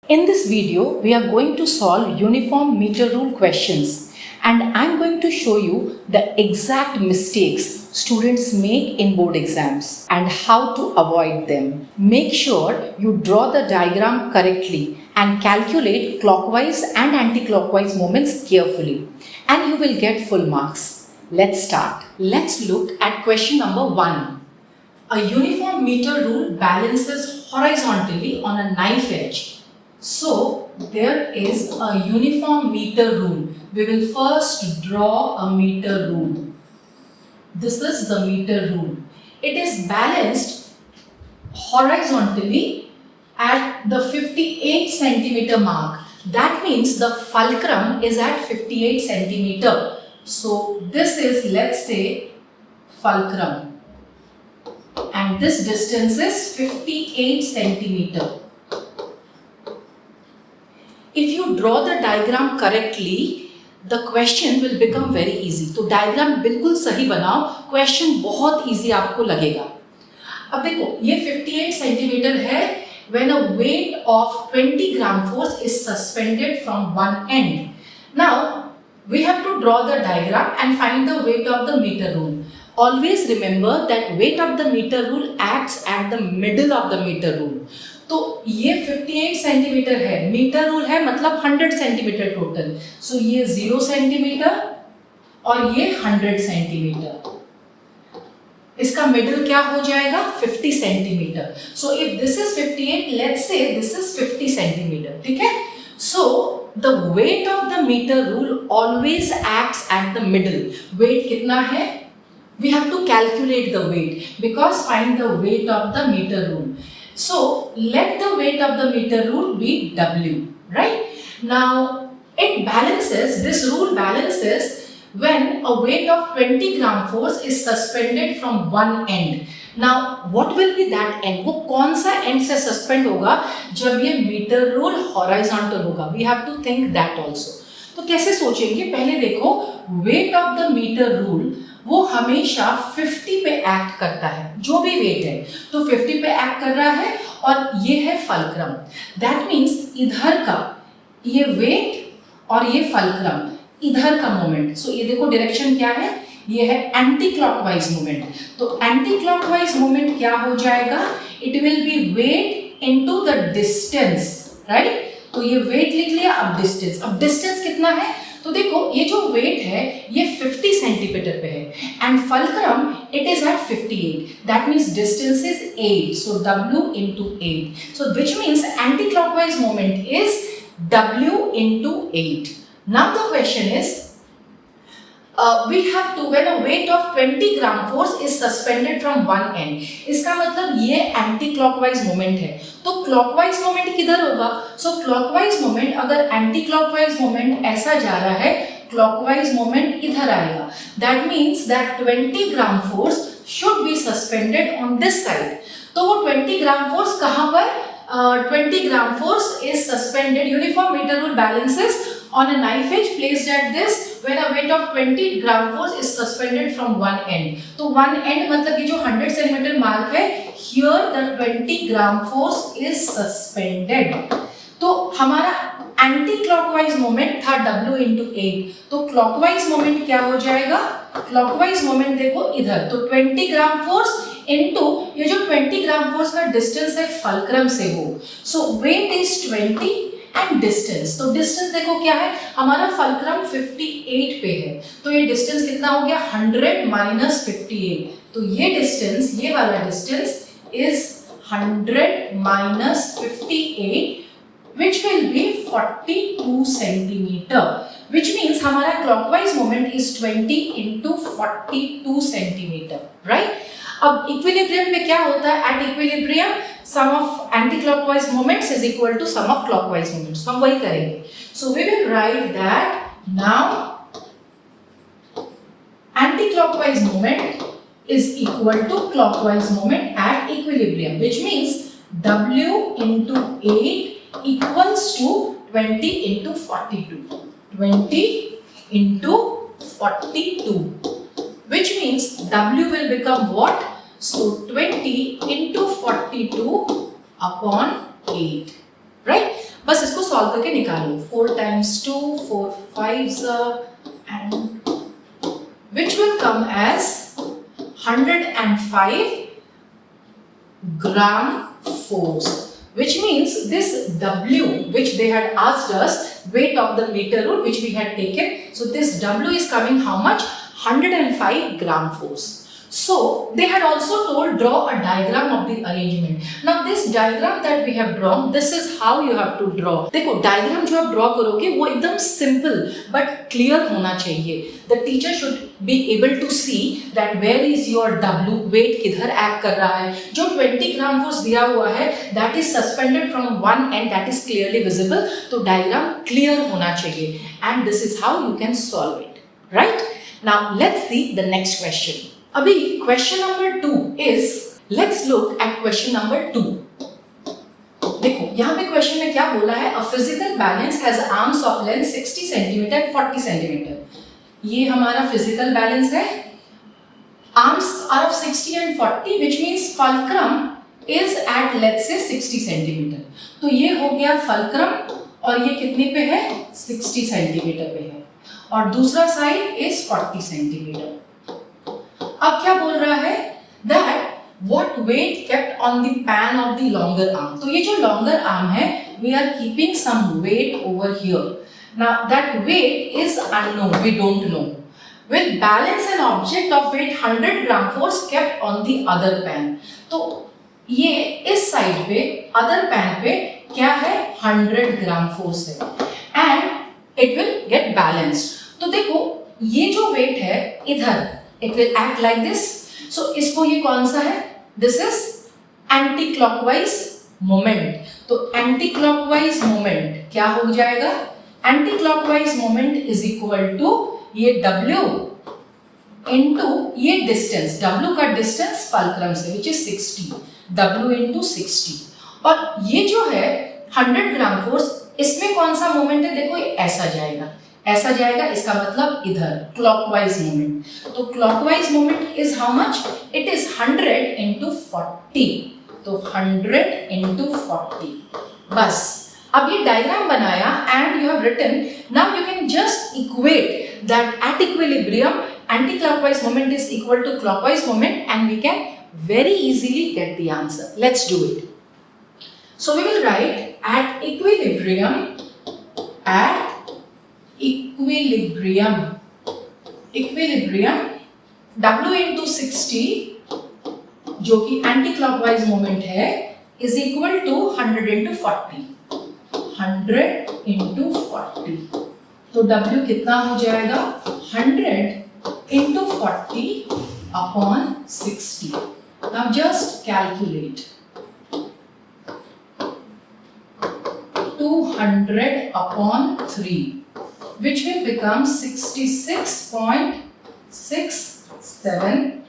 In this video, we are going to solve uniform meter rule questions, and I'm going to show you the exact mistakes students make in board exams and how to avoid them. Make sure you draw the diagram correctly and calculate clockwise and anti-clockwise moments carefully, and you will get full marks. Let's start. Let's look at question number 1. A uniform meter rule balances horizontally on a knife edge. So, there is a uniform meter rule. We will first draw a meter rule. This is the meter rule. It is balanced horizontally at the 58 centimeter mark. That means the fulcrum is at 58 centimeter. So, this is, let's say, fulcrum. And this distance is 58 centimeter. If you draw the diagram correctly, the question will become very easy. तो diagram बिल्कुल सही बनाओ, question बहुत easy आपको लगेगा. अब देखो, ये 58 सेंटीमीटर है when a weight of 20 gram force is suspended from one end. Now, we have to draw the diagram and find the weight of the meter rule. Always remember that weight of the meter rule acts at the middle of the meter rule. तो ये 58 centimetre है, metre rule है मतलब 100 centimetre total. सो ये 0 centimetre और ये 100 centimetre. इसका middle क्या हो जाएगा? 50 centimetre. So if this is 58, let's say this is 50 centimetre. ठीक है. So the weight of the metre rule always acts at the middle. Weight कितना है? We have to calculate the weight because find the weight of the meter rule. So let the weight of the meter rule be W, right? Now it balances, this rule balances when a weight of 20 gram force is suspended from one end. Now what will be that end? वो कौन सा end से suspend होगा जब ये meter rule horizontal होगा? We have to think that also. तो कैसे सोचेंगे? पहले देखो, weight of the meter rule वो हमेशा 50 पे एक्ट करता है, जो भी वेट है तो 50 पे एक्ट कर रहा है और ये है फल्क्रम. दैट मीन्स इधर का ये वेट और ये फल्क्रम, इधर का मोमेंट. सो ये देखो डायरेक्शन क्या है? ये है एंटी क्लॉकवाइज मोमेंट. तो एंटी क्लॉकवाइज मोमेंट क्या हो जाएगा? It will be weight into the distance, right? तो ये वेट लिख लिया. अब डिस्टेंस, अब डिस्टेंस कितना है? तो देखो ये जो वेट है ये 50 सेंटीमीटर पे है and fulcrum it is at 58. That means distance is 8. So W into 8. So which means anti-clockwise moment is W into 8. Now the question is, we have to, when a weight of 20 gram force is suspended from one end. इसका मतलब ये anti clockwise moment है. तो clockwise moment किधर होगा? सो clockwise moment, अगर anti clockwise moment ऐसा जा रहा है, क्लॉकवाइज मोमेंट इधर आएगा. That means that 20 gram force should be suspended on this side. तो वो 20 ग्राम फोर्स कहाँ पर? 20 gram force is suspended. Uniform meter rule balances on a knife edge placed at this when a weight of 20 gram force is suspended from one end. तो one end मतलब ये जो 100 centimeter mark है, here the 20 gram force is suspended. तो हमारा anti clockwise moment था W into 8. तो clockwise moment क्या हो जाएगा? क्लॉकवाइज मोमेंट देखो इधर, तो 20 ग्राम फोर्स इनटू ये जो 20 ग्राम फोर्स का डिस्टेंस है फल्क्रम से वो. सो वेट इज 20 एंड डिस्टेंस. तो डिस्टेंस देखो क्या है? हमारा फल्क्रम 58 पे है, तो ये डिस्टेंस कितना हो गया? 100 माइनस 58. तो ये डिस्टेंस, ये वाला distance is 100 minus 58 which will be 42 centimeter, which means हमारा clockwise moment is 20 into 42 centimeter, right? अब equilibrium में क्या होता है? At equilibrium, sum of anti-clockwise moments is equal to sum of clockwise moments. हम वही करेंगे. So we will write that now anti-clockwise moment is equal to clockwise moment at equilibrium, which means W into 8 equals to 20 into 42. 20 into 42. Which means W will become what? So 20 into 42 upon 8. Right? बस solve करके निकालो. 4 times 2, 4 5s, and which will come as 105 gram force, which means this W which they had asked us, weight of the meter rule which we had taken, so this W is coming how much? 105 gram force. So they had also told draw a diagram of the arrangement. Now this diagram that we have drawn, this is how you have to draw. देखो diagram जो आप draw करोगे वो एकदम simple but clear होना चाहिए. The teacher should be able to see that where is your W, weight किधर act कर रहा है. जो 20 gram force दिया हुआ है that is suspended from one end, that is clearly visible. तो diagram clear होना चाहिए and this is how you can solve it. Right? Now let's see the next question. अभी question number 2 is, let's look at question number 2. देखो यहाँ पे question में क्या बोला है, a physical balance has arms of length 60 centimetre 40 centimetre. ये हमारा फिजिकल बैलेंस है, arms are of 60 and 40 which means fulcrum is at let's say 60 centimetre. तो ये हो गया फल्क्रम और ये कितने पे है, 60 सेंटीमीटर पे है और दूसरा साइड इज 40 सेंटीमीटर. अब क्या बोल रहा है, that what weight kept on the pan of the longer arm. तो ये जो longer arm है, we are keeping some weight over here. Now that weight is unknown, we don't know. With balance an object of weight 100 gram force kept on the other pan. तो ये इस side पे other pan पे क्या है, 100 gram force है and it will get balanced. तो देखो ये जो weight है इधर it will act like this. So इसको ये कौन सा है, this is anti clockwise moment. तो anti clockwise moment क्या हो जाएगा, anti clockwise moment is equal to ये W into ये distance, W का distance फल्क्रम से which is 60, W into 60. और ये जो है 100 ग्राम फोर्स, इसमें कौन सा मोमेंट है, देखो ये ऐसा जाएगा, ऐसा जाएगा, इसका मतलब इधर क्लॉकवाइज मोमेंट. तो clockwise moment is how much, it is 100 into 40. तो 100 into 40. बस अब ये डायग्राम बनाया and you have written. Now you can just equate that at equilibrium anticlockwise moment is equal to clockwise moment and we can very easily get the answer. Let's do it. So we will write at equilibrium, W into 60 जो कि anti clockwise moment है is equal to 100 into 40. 100 into 40. तो W कितना हो जाएगा, 100 into 40 upon 60. Now just calculate. 200 upon 3, which will become 66.67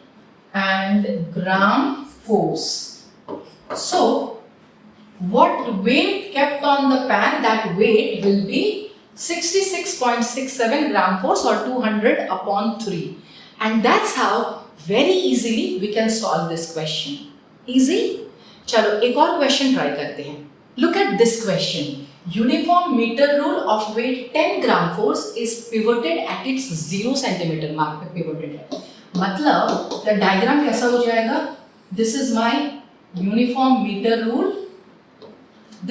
and gram force. So what weight kept on the pan, that weight will be 66.67 gram force or 200 upon 3. And that's how very easily we can solve this question. Easy? चलो एक और question try करते हैं. Look at this question. Uniform meter rule of weight 10 gram force is pivoted at its 0 centimeter mark पे pivoted है. मतलब the diagram कैसा हो जाएगा? This is my uniform meter rule.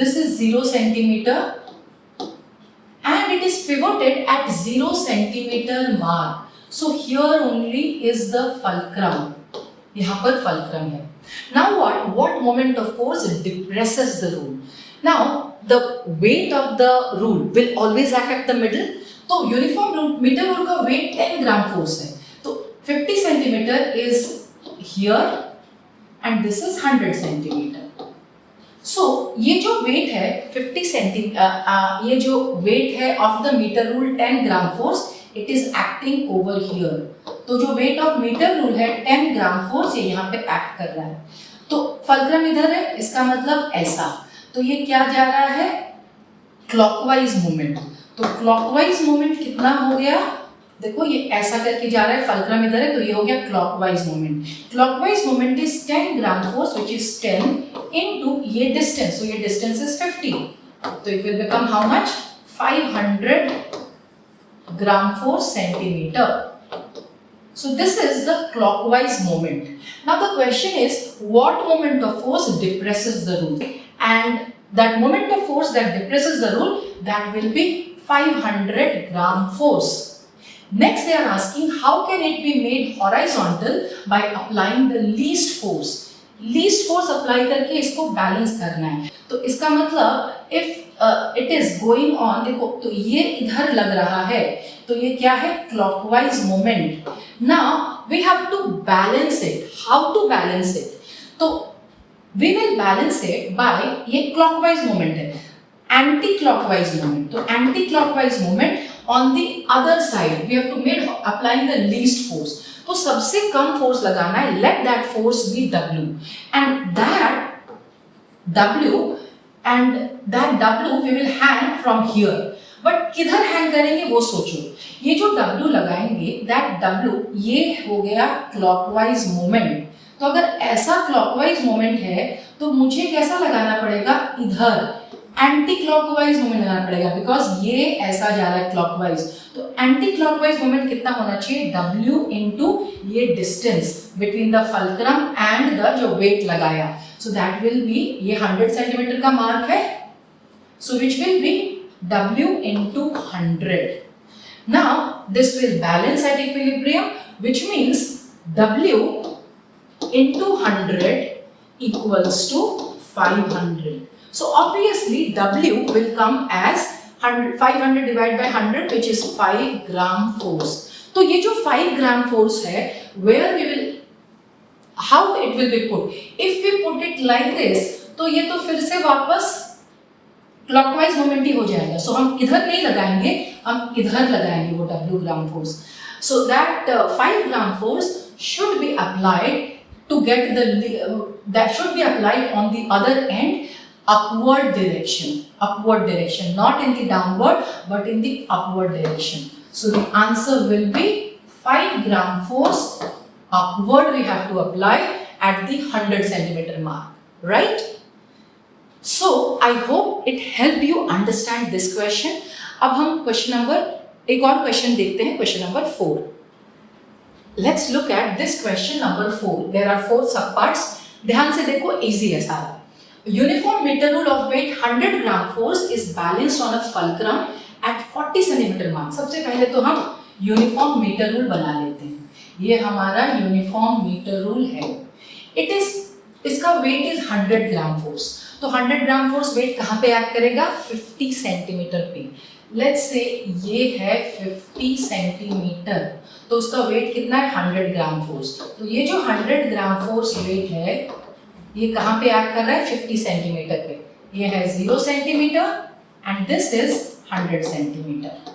This is 0 centimeter and it is pivoted at 0 centimeter mark. So here only is the fulcrum. यहाँ पर fulcrum है. Now what moment of force depresses the rule? Now the weight of the rule will always act at the middle. तो uniform rule meter rule का weight 10 gram force है. तो 50 centimeter is here and this is 100 centimeter. So ये जो weight है 50 centimeter, ये जो weight है of the meter rule 10 gram force, it is acting over here. तो जो weight of meter rule है 10 gram force, ये यहाँ पे act कर रहा है. तो फल्क्रम इधर है, इसका मतलब ऐसा. तो ये क्या जा रहा है, क्लॉकवाइज मूवमेंट. तो क्लॉकवाइज मूवमेंट कितना हो गया, देखो ये ऐसा करके जा रहा है, फल्क्रम इधर है, तो ये हो गया clockwise movement. Clockwise movement is 10 gram force which is 10 into ये डिस्टेंस. तो ये डिस्टेंस इज 50 तो it will become how much 500 gram force centimeter. So this is the clockwise moment. Now the question is, what moment of force depresses the rule? And that moment of force that depresses the rule, that will be 500 gram force. Next they are asking, how can it be made horizontal by applying the least force? Least force apply करके इसको balance करना है. तो इसका मतलब if it is going on, देखो तो ये इधर लग रहा है, तो ये क्या है? Clockwise moment. Now we have to balance it. How to balance it? तो we will balance it by, ये clockwise moment है, anti-clockwise moment. तो anti-clockwise moment on the other side we have to make applying the least force. तो सबसे कम force लगाना है. Let that force be W, and that W we will hang from here. But किधर hang करेंगे वो सोचो. ये जो W लगाएंगे, that W ये हो गया क्लॉकवाइज मोमेंट. तो अगर ऐसा क्लॉकवाइज मोमेंट है तो मुझे कैसा लगाना पड़ेगा? इधर एंटी क्लॉकवाइज मोमेंट लगाना पड़ेगा, बिकॉज ये ऐसा जा रहा है क्लॉकवाइज. तो एंटी क्लॉकवाइज मोमेंट कितना होना चाहिए? W इंटू ये distance between the fulcrum and the जो वेट लगाया. सो दैट विल बी, ये 100 सेंटीमीटर का मार्क है, so which will be W into 100. Now this will balance at equilibrium, which means W into 100 equals to 500. So obviously W will come as 500 divided by 100, which is 5 gram force. तो ये जो 5 gram force है, where we will, how it will be put? If we put it like this, तो ये तो फिर से वापस क्लॉकवाइज मोमेंट ही हो जाएगा. सो हम इधर नहीं लगाएंगे, हम इधर लगाएंगे वो W gram force. So that 5 gram force should be applied to get the, that should be applied on the other end, upward direction, not in the downward but in the upward direction. So the answer will be 5 gram force upward we have to apply at the 100 centimeter mark, right? So I hope it helped you understand this question. अब हम एक और question देखते हैं, question number 4. Let's look at this question number 4. There are 4 subparts. ध्यान से देखो, easy है सारा. Uniform meter rule of weight 100 gram force is balanced on a fulcrum at 40 centimeter mark. सबसे पहले तो हम यूनिफॉर्म मीटर रूल बना लेते हैं. ये हमारा यूनिफॉर्म मीटर रूल है. इसका वेट इज 100 ग्राम फोर्स. तो 100 ग्राम फोर्स वेट कहाँ पे एक्ट करेगा? 50 सेंटीमीटर पे. लेट्स से ये है 50 सेंटीमीटर, तो उसका वेट कितना है? 100 ग्राम फोर्स. तो ये जो 100 ग्राम फोर्स वेट है, ये कहाँ पे एक्ट कर रहा है? 50 सेंटीमीटर पे. ये है 0 centimetre and this is 100 centimetre.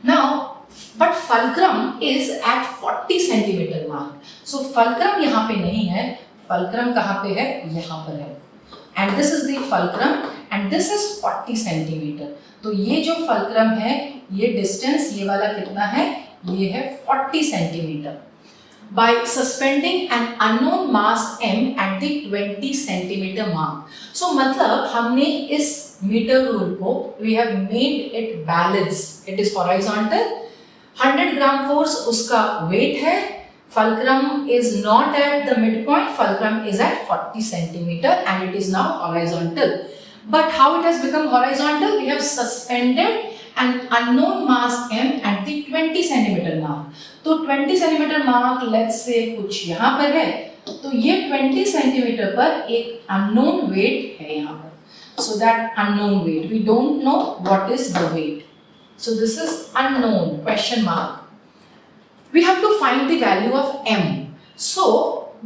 Now but fulcrum is at 40 centimetre mark. So fulcrum यहाँ पे नहीं है. फल्क्रम कहाँ पे है? यहाँ पर है. And this is the fulcrum and this is 40 centimetre. तो ये जो फल्क्रम है, ये डिस्टेंस ये वाला कितना है? ये है 40 centimetre. By suspending an unknown mass m at the 20 centimeter mark. So मतलब हमने इस मीटर रूल को, we have made it balance. It is horizontal. 100 gram force उसका वेट है. Fulcrum is not at the midpoint. Fulcrum is at 40 centimeter and it is now horizontal. But how it has become horizontal? We have suspended an unknown mass m at the 20 centimeter mark. तो 20 centimetre mark let's say कुछ यहाँ पर है, तो ये 20 centimetre पर एक unknown wait है यहाँ पर. So that unknown weight, we don't know what is the weight. So this is unknown question mark. We have to find the value of m. So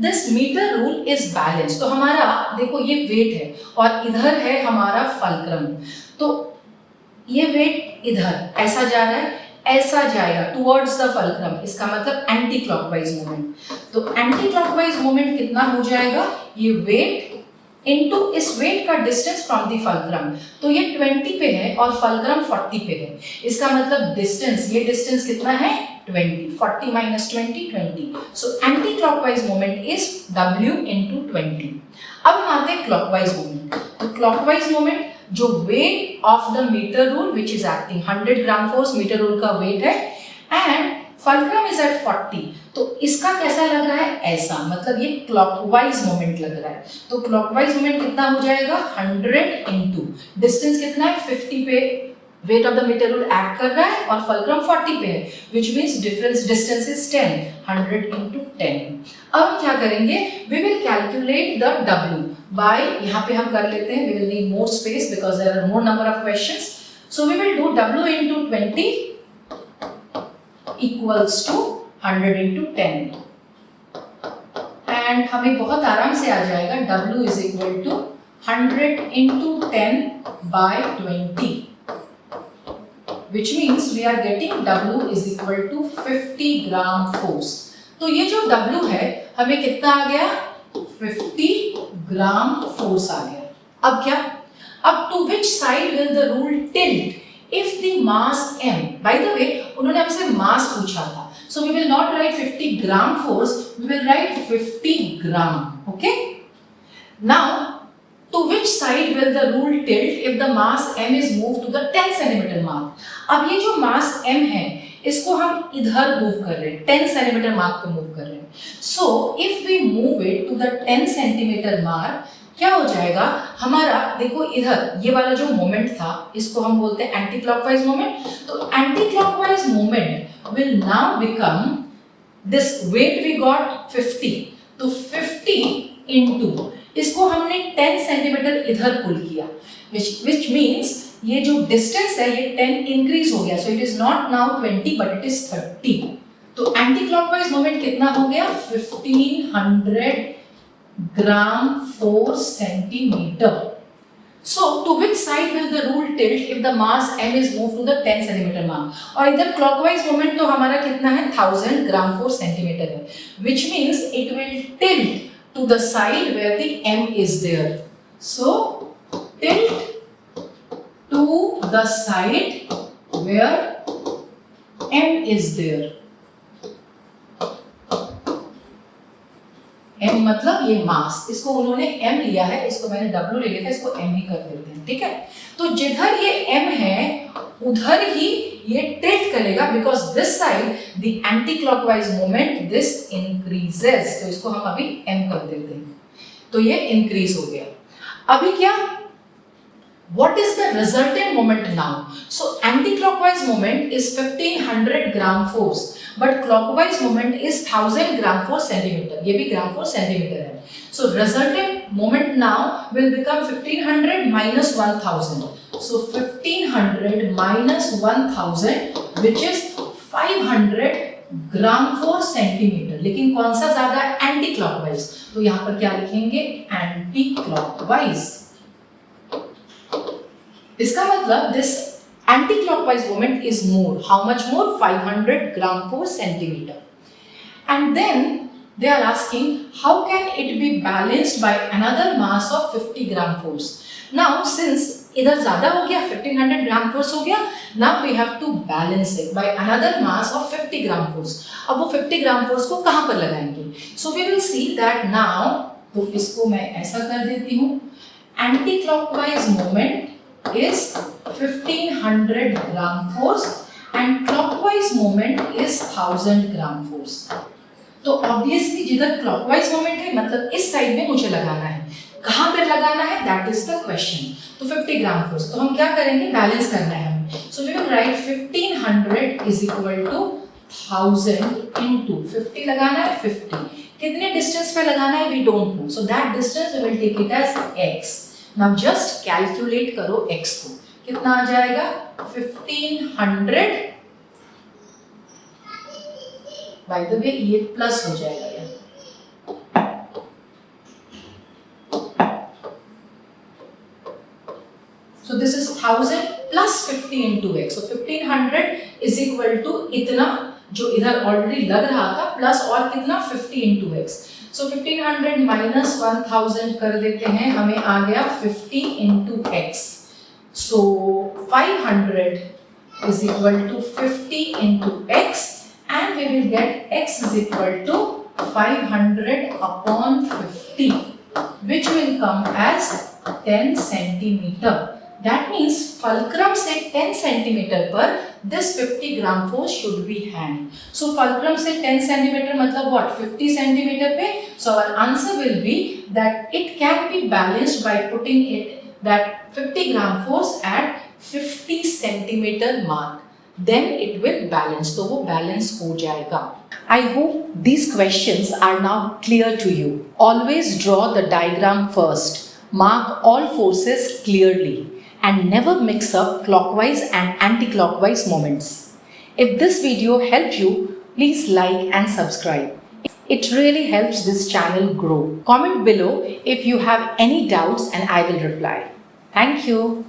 this metre rule is balance. तो हमारा देखो ये wait है और इधर है हमारा fulcrum. तो ये वेट इधर ऐसा जा रहा है, ऐसा जाएगा टुवर्ड्स द फल्क्रम. इसका मतलब एंटी क्लॉकवाइज मूवमेंट. तो एंटी क्लॉकवाइज मूवमेंट कितना हो जाएगा? ये वेट इनटू इस वेट का डिस्टेंस फ्रॉम द फल्क्रम. तो ये 20 पे है और फल्क्रम 40 पे है. इसका मतलब डिस्टेंस, ये डिस्टेंस कितना है? 20. 40 minus 20, 20. So anti-clockwise moment is W into 20. अब हम आते हैं क्लॉकवाइज मूवमेंट. तो क्लॉकवाइज मूवमेंट जो weight of the metre rule which is acting, 100 gram force metre rule का वेट है, एंड फल्क्रम इज एट 40, तो इसका कैसा लग रहा है, ऐसा, मतलब ये क्लॉकवाइज मोमेंट लग रहा है। तो क्लॉकवाइज मोमेंट कितना हो जाएगा, 100 इंटू डिस्टेंस कितना है 50 पे weight of the metre rule act कर रहा है और फल्क्रम 40 पे है, which means difference distance is 10, 100 into 10। अब हम क्या करेंगे, we will calculate the W by, यहाँ पे हम कर लेते हैं, we will need more space because there are more number of questions, so we will do W into 20 equals to 100 into 10, and हमें बहुत आराम से आ जाएगा W is equal to 100 into 10 by 20, which means we are getting W is equal to 50 gram force। तो ये जो W है हमें कितना आ गया, 50 ग्राम फोर्स आ गया। अब क्या, अब to which side will the rule tilt if the mass m, by the way उन्होंने हमसे मास पूछा था, so we will not write 50 gram force, we will write 50 gram, okay? Now to which side will the rule tilt if the mass m is moved to the 10 centimeter mark। अब ये जो मास m है इसको हम इधर move कर रहे हैं, 10 सेंटीमीटर मार्क पे मूव कर रहे हैं। So if we move it to the 10 centimetre mark, क्या हो जाएगा हमारा, देखो इधर ये वाला जो मोमेंट था इसको हम बोलते हैं एंटी क्लॉकवाइज मोमेंट। तो anticlockwise moment will now become this weight we got 50, तो 50 इंटू इसको हमने 10 सेंटीमीटर इधर पुल किया, which means ये जो डिस्टेंस है ये 10 इंक्रीज हो गया, so it is not now 20 but it is 30। तो एंटी क्लॉकवाइज मोमेंट कितना हो गया, 1500 ग्राम 4 centimetre. So to which side will the rule tilt if the mass m is moved to the 10 centimeter mark? और इधर clockwise moment तो हमारा कितना है, 1000 ग्राम 4 सेंटीमीटर है, which means it will tilt to the side where the m is there. So tilt to the side where m is there. m मतलब ये मास, इसको उन्होंने m लिया है, इसको मैंने w ले लिया था, इसको m ही कर देते हैं, ठीक है। तो जिधर ये m है उधर ही ये टिल्ट करेगा, because this side the anti clockwise moment this increases, तो इसको हम अभी m कर देते हैं, तो ये इंक्रीज हो गया। अभी क्या, what is the resultant moment now? So anti-clockwise moment is 1500 gram force, but clockwise moment is 1000 gram force centimeter, ये भी gram force centimeter है। So resultant moment now will become 1500 minus 1000, so 1500 minus 1000 which is 500 gram 4 centimetre, लेकिन कौन सा ज्यादा है, anti clockwise, तो यहाँ पर क्या लिखेंगे, एंटी क्लॉकवाइज। इसका मतलब this anticlockwise moment is more, how much more, 500 gram 4 centimetre. And then they are asking how can it be balanced by another mass of 50 gram force. Now since इधर ज्यादा हो गया, 1500 gram force हो गया, now we have to balance it by another mass of 50 gram force. अब वो 50 gram force को कहां पर लगाएंगे, so we will see that now, तो इसको मैं ऐसा कर देती हूं, anti clockwise moment is 1500 gram force and clockwise moment is 1000 gram force। तो obviously जिधर clockwise moment है मतलब इस साइड में मुझे लगाना है, कहां पर लगाना है, that is the question। तो 50 ग्राम फोर्स, तो हम क्या करेंगे, बैलेंस करना है हमें, so we will write 1500 is equal to 1000 into 50 लगाना है, 50 कितने डिस्टेंस पे लगाना है, we don't know, so that distance we will take it as x। Now just calculate करो x को, कितना आ जाएगा, 1500, by the way ये प्लस हो जाएगा यार, so this is 1000 plus 50 into x, so 1500 is equal to इतना जो इधर ऑलरेडी लग रहा था प्लस और कितना, 50 into x। So 1500 minus 1000 कर देते हैं, हमें आ गया 50 into x। So 500 is equal to 50 into x and we will get x is equal to 500 upon 50 which will come as 10 centimeter। That means fulcrum से 10 सेंटीमीटर पर this 50 gram force should be hand. So fulcrum से 10 centimetre मतलब what? 50 centimetre पे. So our answer will be that it can be balanced by putting it that 50 gram force at 50 centimeter mark. Then it will balance. तो वो balance हो जाएगा. I hope these questions are now clear to you. Always draw the diagram first. Mark all forces clearly and never mix up clockwise and anti-clockwise moments. If this video helped you, please like and subscribe. It really helps this channel grow. Comment below if you have any doubts and I will reply. Thank you.